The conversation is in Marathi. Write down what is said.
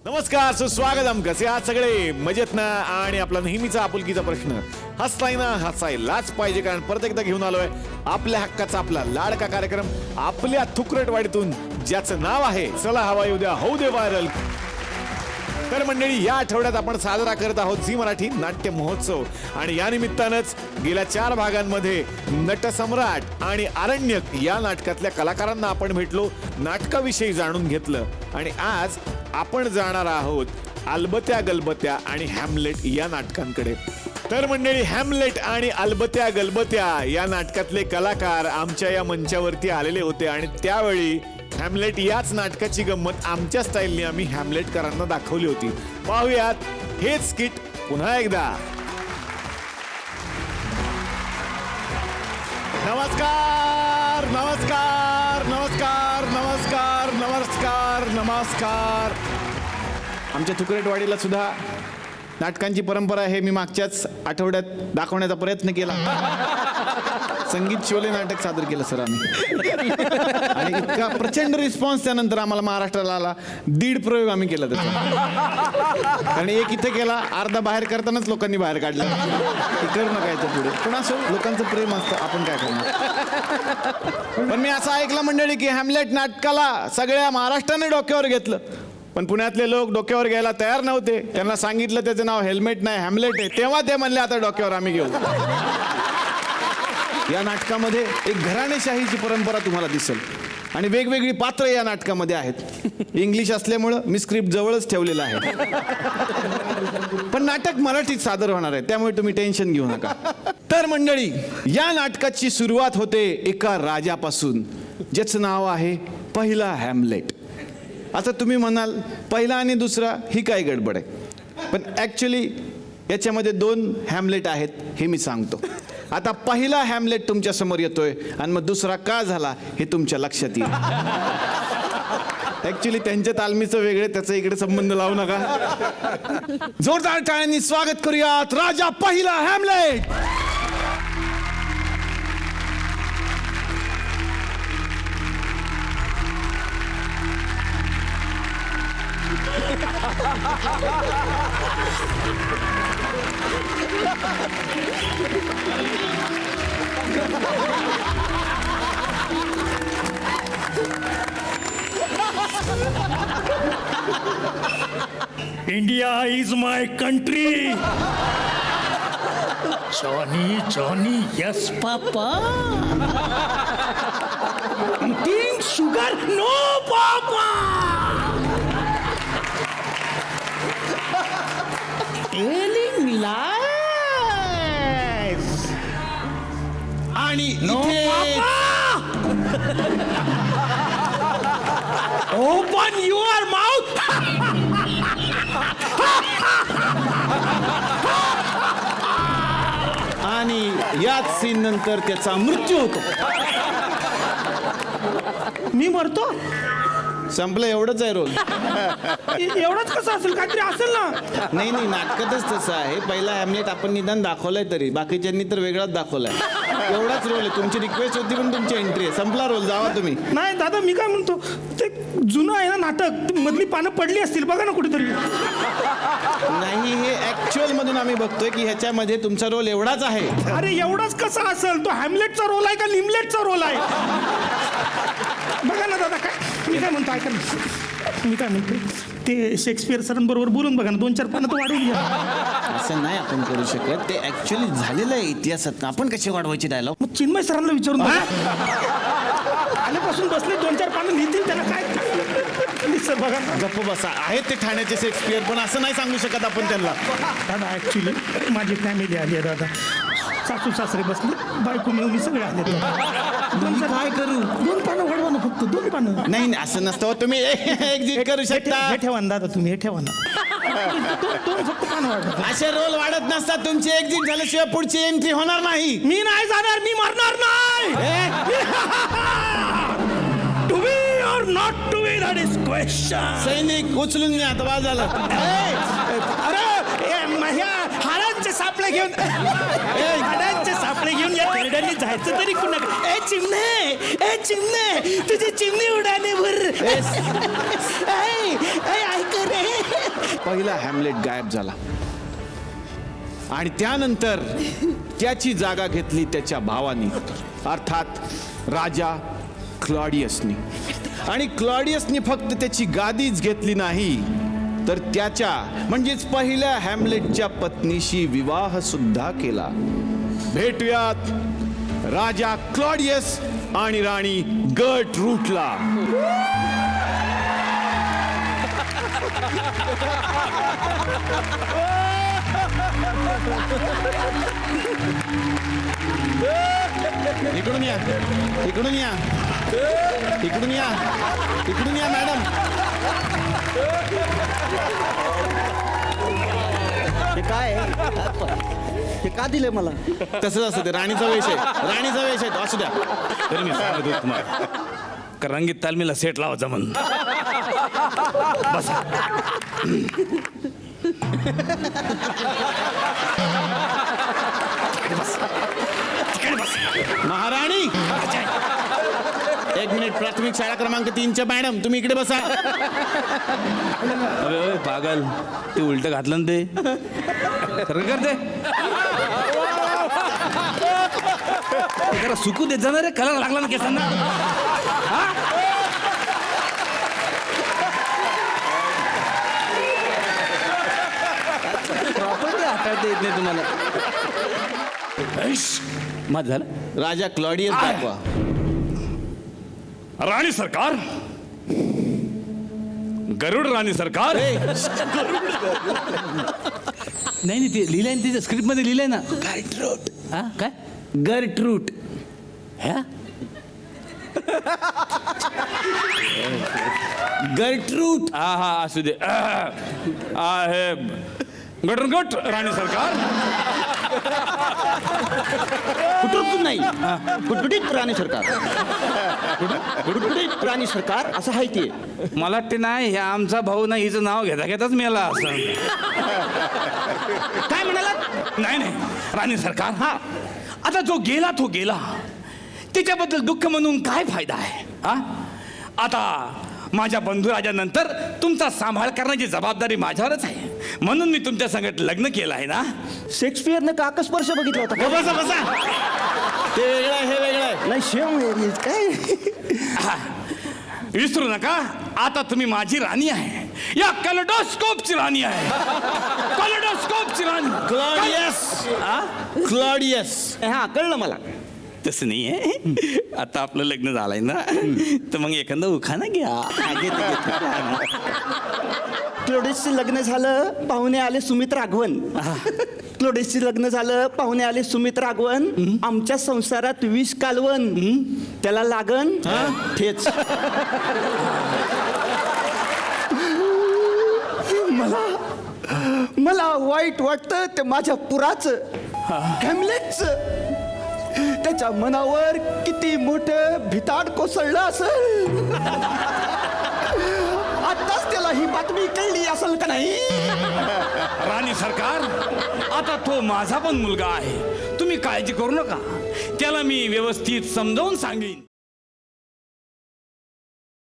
नमस्कार, सुस्वागतम. कसे आहात सगळे? मजेत ना? आणि आपला नेहमीचा आपुलकीचा प्रश्न, हसताय ना? हसायलाच पाहिजे, कारण परत एकदा घेऊन आलोय आपल्या हक्काचा आपला लाडका कार्यक्रम आपल्या थुकरटवाडीतून, ज्याचं नाव आहे चला हवा येऊ द्या होऊ दे व्हायरल. तर मंडळी, या आठवड्यात आपण साजरा करत आहोत झी मराठी नाट्य महोत्सव. आणि या निमित्तानंच गेल्या 4 भागांमध्ये नटसम्राट आणि आरण्यक या नाटकातल्या कलाकारांना आपण भेटलो, नाटकाविषयी जाणून घेतलं. आणि आज आपण जाणार आहोत अलबत्या गलबत्या आणि हॅमलेट या नाटकांकडे. तर मंडळी, हॅमलेट आणि अलबत्या गलबत्या या नाटकातले कलाकार आमच्या या मंचावरती आलेले होते. आणि त्यावेळी हॅमलेट याच नाटकाची गंमत आमच्या स्टाईलने आम्ही हॅमलेटकरांना दाखवली होती. पाहूयात हेच स्किट पुन्हा एकदा. नमस्कार नमस्कार नमस्कार नमस्कार नमस्कार नमस्कार. आमच्या थुकरटवाडीला सुद्धा नाटकांची परंपरा आहे. मी मागच्याच आठवड्यात दाखवण्याचा प्रयत्न केला. संगीत शोले नाटक सादर केलं सर आम्ही, आणि इतका प्रचंड रिस्पॉन्स त्यानंतर आम्हाला महाराष्ट्राला आला. 1.5 प्रयोग आम्ही केला त्याचा, आणि एक इथे केला, अर्धा बाहेर करतानाच लोकांनी बाहेर काढलं की करू नका याच्या पुढे. पण असं लोकांचं प्रेम असतं, आपण काय करणार. पण मी असं ऐकलं मंडळी की हॅमलेट नाटकाला सगळ्या महाराष्ट्राने डोक्यावर घेतलं, पण पुण्यातले लोक डोक्यावर घ्यायला तयार नव्हते. त्यांना सांगितलं त्याचं नाव हेल्मेट नाही हॅमलेट आहे, तेव्हा ते म्हणले आता डोक्यावर आम्ही घेऊ. या नाटकामध्ये एक घराणेशाहीची परंपरा तुम्हाला दिसेल, आणि वेगवेगळी पात्र या नाटकामध्ये आहेत. इंग्लिश असल्यामुळं मी स्क्रिप्ट जवळच ठेवलेलं आहे, पण नाटक मराठीत सादर होणार आहे, त्यामुळे तुम्ही टेन्शन घेऊ नका. तर मंडळी, या नाटकाची सुरुवात होते एका राजापासून, ज्याचं नाव आहे पहिला हॅमलेट. आता तुम्ही म्हणाल पहिला आणि दुसरा ही काय गडबड आहे, पण ॲक्च्युली याच्यामध्ये 2 हॅमलेट आहेत हे मी सांगतो. आता पहिला हॅमलेट तुमच्या समोर येतोय, आणि मग दुसरा का झाला हे तुमच्या लक्षात येईल. ॲक्च्युली त्यांच्या तालमीचं वेगळे, त्याचा इकडे संबंध लावू नका. जोरदार टाळ्यांनी स्वागत करूयात राजा पहिला Hamlet. India is my country. Johnny, yes, Papa. Eating sugar, no, Papa. Telling lies. आणि No, इथे Papa. Open your mouth. आणि याच सीन नंतर त्याचा मृत्यू होतो. मी मरतो? संपलं, एवढंच आहे रोल. एवढंच कसं असेल, काहीतरी असेल ना. नाही नाटकातच तसं आहे. पहिला हॅमलेट आपण निदान दाखवलाय, तरी बाकीच्यांनी तर वेगळाच दाखवलाय. एवढाच रोल आहे. तुमची रिक्वेस्ट होती पण तुमची एंट्री आहे. संपला रोल, जावा तुम्ही. नाही दादा, मी काय म्हणतो, ते जुनं आहे ना नाटक, ती मधली पानं पडली असतील, बघा ना कुठेतरी. नाही, हे ऍक्च्युअल मधून आम्ही बघतोय की ह्याच्यामध्ये तुमचा रोल एवढाच आहे. अरे एवढाच कसा असेल, तो हॅमलेटचा रोल आहे का लिमलेटचा रोल आहे? बघा ना दादा, काय मी काय म्हणतो, ऐका ना, मी काय म्हणतो, ते शेक्सपियर सरांबरोबर बोलून बघा ना, 2-4 पानं तर वाढवून घ्या. असं नाही आपण करू शकत, ते ऍक्च्युअली झालेलं आहे इतिहासात. आपण कसे वाढवायचे डायलॉग? मग चिन्मय सरांना विचारून बघा. आल्यापासून बसले 2-4 पानं लिहितील, त्याला काय सर बघा. गप्प बसा, आहेत ते ठाण्याचे शेक्सपियर, पण असं नाही सांगू शकत आपण त्यांना. दादा ॲक्च्युली माझी फॅमिली आली आहे दादा, सासू सासरे बसले, बायको मी सगळे आले. काय करू? 2 पानं वाढवा ना, फक्त 2 पानं. नाही असं नसतं, तुम्ही एक्झिट करू शकता. हे ठेवा ना दादा, तुम्ही हे ठेवा ना. 2 फक्त पानं वाढवा. असे रोल वाढत नसतात. तुमची एक्झिट झाल्याशिवाय पुढची एंट्री होणार नाही. मी नाही जाणार, मी मरणार नाही. To be or not to be, that is question. सैनिक उचलून घ्या, आता वाज झाला. अरे ह्या हाडांचे सापळे घेऊन, हाडांचे सापळे घेऊन या तेरड्यांनी जायचं तरी कुणा. ए चिमणे, तुझी चिमणी उडाने भर. ऐक रे, पहिला हॅमलेट गायब झाला आणि त्यानंतर त्याची जागा घेतली त्याच्या भावानी, अर्थात राजा क्लॉडियसनी. आणि क्लॉडियसनी फक्त त्याची गादीच घेतली नाही, तर त्याच्या म्हणजेच पहिल्या हॅमलेटच्या पत्नीशी विवाह सुद्धा केला. भेटूयात राजा क्लॉडियस आणि राणी गर्टरूटला. इकडून या, इकडून या, इकडून या, इकडून या मॅडम. हे काय हे का दिले मला? तसंच असतं ते, राणीचा वेश आहे, राणीचा वेश आहे, असू द्या. तरी मी सांगत होतो तुम्हाला का रंगीत तालमीला सेट लावायचा म्हणून. बसा. महाराणी, एक मिनिट. प्राथमिक शाळा क्रमांक 3च्या मॅडम, तुम्ही इकडे बसा. अबे ओय पागल, ते उलट घातलं ना ते. खरं करते जरा सुकू देत जाणार रे, कलर लागला ना केसांना. प्रॉपर्टी हाताळता येत नाही तुम्हाला. माझ झालं. राजा क्लॉडियस दाखवा. राणी सरकार, गरुड राणी सरकार. नाही नाही, ते लिहिलंय ना, तिच्या स्क्रिप्ट मध्ये लिहिलंय ना. गर्टरूट. हा काय? गर्टरूट. ह्या गर्टरूट. हा हा, असू दे. आहे गटरगट राणी सरकार. कुटुंब नाही, गुटगुटीत राणी सरकार. गुटगुटीत राणी सरकार असं आहे ते. मला वाटते नाही, हे आमचा भाऊ ना, हिचं नाव घेता घेताच मेला असं. काय म्हणाला? नाही नाही राणी सरकार, हा आता जो गेला तो गेला, त्याच्याबद्दल दुःख म्हणून काय फायदा आहे? हा आता माझ्या बंधुराजानंतर तुमचा सांभाळ करण्याची जबाबदारी माझ्यावरच आहे, म्हणून मी तुमच्या संगत लग्न केलं आहे ना. शेक्सपियरनं काकस्पर्श बघितला होता का? बसा बसा. ते वेगळं आहे, हे वेगळं आहे. नाही शेव काय. हा, विसरू नका, आता तुम्ही माझी राणी आहे, या कॅलेडोस्कोपची राणी आहे. कॅलेडोस्कोपची राणी. क्लॉडियस, हा? क्लॉडियस. हा कळलं मला. तसं नाही आहे. आता आपलं लग्न झालंय ना, तर मग एखादा उखाणा घ्या. क्लोडेसचे लग्न झालं, पाहुणे आले सुमित राघवन. क्लोडेसचे लग्न झालं, पाहुणे आले सुमित राघवन. आमच्या संसारात विष कालवण, त्याला लागन ठेच. मला वाईट वाटतं ते माझ्या पुराचं, हॅमलेटचं. त्याच्या मनावर किती मोठं भिताड कोसळलं असेल. आताच त्याला ही बातमी कळली असेल का नाही? राणी सरकार, आता तो माझा पण मुलगा आहे, तुम्ही काळजी करू नका. त्याला मी व्यवस्थित समजावून सांगेन.